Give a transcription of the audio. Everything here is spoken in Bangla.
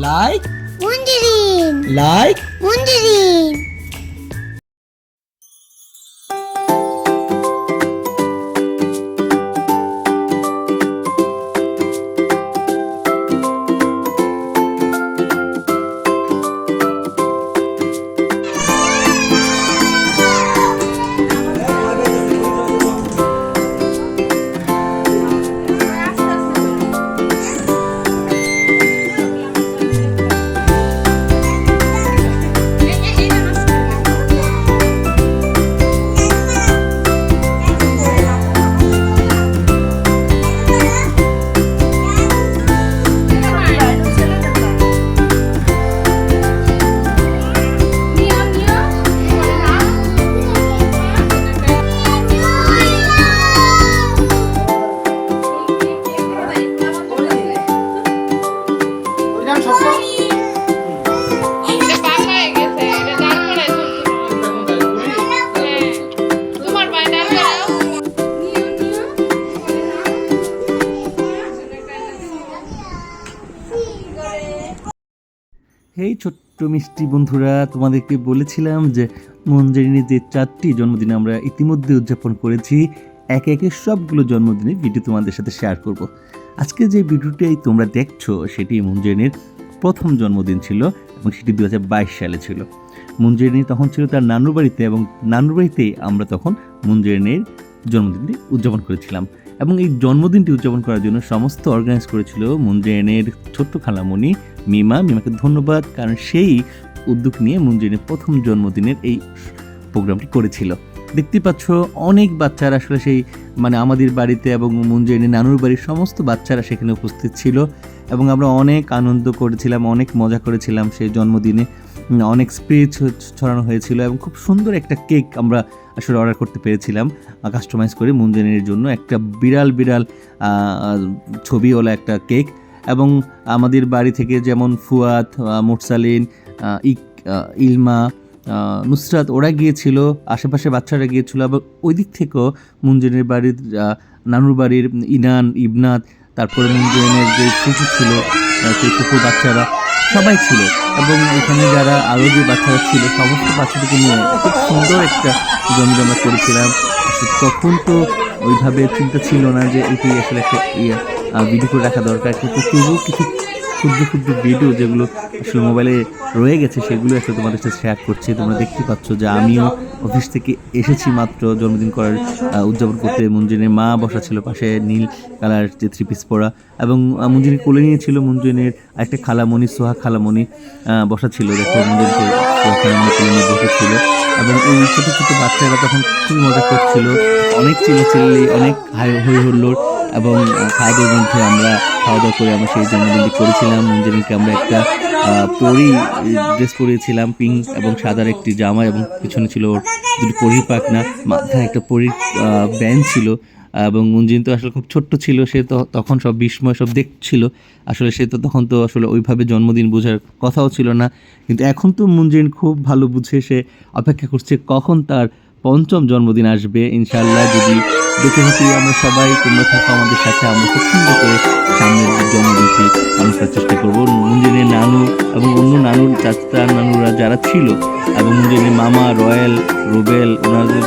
লাইক মঞ্জুরিন লাইক মঞ্জুরিন এই ছোট্ট মিষ্টি বন্ধুরা, তোমাদেরকে বলেছিলাম যে মঞ্জুরিনের যে 4টি জন্মদিন আমরা ইতিমধ্যে উদযাপন করেছি, একে একে সবগুলো জন্মদিনের ভিডিও তোমাদের সাথে শেয়ার করব। আজকে যে ভিডিওটি তোমরা দেখছো সেটি মঞ্জুরিনের প্রথম জন্মদিন ছিল এবং সেটি 2022 সালে ছিল। মঞ্জুরিনী তখন ছিল তার নানুর বাড়িতে এবং নানুর বাড়িতেই আমরা তখন মঞ্জুরিনের জন্মদিনটি উদযাপন করেছিলাম। এবং এই জন্মদিনটি উদযাপন করার জন্য সমস্ত অর্গানাইজ করেছিল মঞ্জুরিনের ছোট্ট খালামণি মিমাকে ধন্যবাদ, কারণ সেই উদ্যোগ নিয়ে মঞ্জুরিনের প্রথম জন্মদিনের এই প্রোগ্রামটি করেছিল। দেখতে পাচ্ছ অনেক বাচ্চারা আসলে সেই আমাদের বাড়িতে এবং মঞ্জুরিনের নানুর বাড়ির সমস্ত বাচ্চারা সেখানে উপস্থিত ছিল এবং আমরা অনেক আনন্দ করেছিলাম, অনেক মজা করেছিলাম। সেই জন্মদিনে অনেক স্পিচ ছড়ানো হয়েছিল এবং খুব সুন্দর একটা কেক আমরা আসলে অর্ডার করতে পেরেছিলাম কাস্টমাইজ করে মঞ্জুরিনের জন্য, একটা বিড়াল ছবিওয়ালা একটা কেক। এবং আমাদের বাড়ি থেকে যেমন ফুয়াদ, মুরসালিন, ইলমা, নুসরাত ওরা গিয়েছিল, আশেপাশে বাচ্চারা গিয়েছিল। আবার ওই দিক থেকেও মঞ্জুরিনের বাড়ির নানুর বাড়ির ইনান, ইবনাত, তারপরে মঞ্জুরিনের যে কুকুর ছিল সেই কুকুর বাচ্চারা সবাই ছিল এবং এখানে যারা আরও যে বাচ্চারা ছিল সমস্ত বাচ্চাদেরকে নিয়ে খুব সুন্দর একটা জন্মদিন আমরা করেছিলাম। তখন তো ওইভাবে চিন্তা ছিল না যে এটি আসলে একটা ভিডিও করে রাখা দরকার, কিন্তু তবুও কিছু ক্ষুদ্র ভিডিও যেগুলো আসলে মোবাইলে রয়ে গেছে সেগুলো আসলে তোমাদের সাথে শেয়ার করছি। তোমরা দেখতে পাচ্ছ যে আমিও অফিস থেকে এসেছি মাত্র জন্মদিন করার উদযাপন করতে। মঞ্জুরিনের মা বসা ছিল পাশে, নীল কালার যে 3 পিস পরা, এবং মঞ্জুরি কোলে নিয়েছিল মঞ্জুরিনের আরেকটা খালামণি, সোহা খালামণি বসা ছিল। দেখো মঞ্জুরিকে সোহা খালামণি কোলে নিয়ে বসেছিল এবং এই ছোটো ছোটো বাচ্চারা তখন খুব মজা করছিল, অনেক চিল্লাচিল্লি, অনেক হই হুল্লোড়। এবং খাওয়াদের মধ্যে আমরা খাওয়া দাওয়া করে আমরা সেই জন্মদিনটি করেছিলাম। মঞ্জুরিকে আমরা একটা পরি ড্রেস পরিয়েছিলাম, পিঙ্ক এবং সাদার একটি জামা, এবং পিছনে ছিল ওর দুটি পরির পাখনা, মাথায় একটা পরির ব্যান্ড ছিল। এবং মঞ্জুরি তো আসলে খুব ছোট্ট ছিল, সে তো তখন সব বিস্ময় সব দেখছিল। আসলে সে তো তখন তো আসলে ওইভাবে জন্মদিন বোঝার কথাও ছিল না, কিন্তু এখন তো মঞ্জুরি খুব ভালো বুঝে, সে অপেক্ষা করছে কখন তার 5ম জন্মদিন আসবে। ইনশাআল্লাহ যদি দেখে থাকি আমরা সবাই, তোমরা থাকো আমাদের সাথে, আমরা খুব সুন্দর করে সামনের জন্মদিনটি পালন করার চেষ্টা করবো। মঞ্জুরির নানু এবং অন্য নানুর চাচা নানুরা যারা ছিল এবং মঞ্জুরির মামা রয়েল, রুবেল, ওনাদের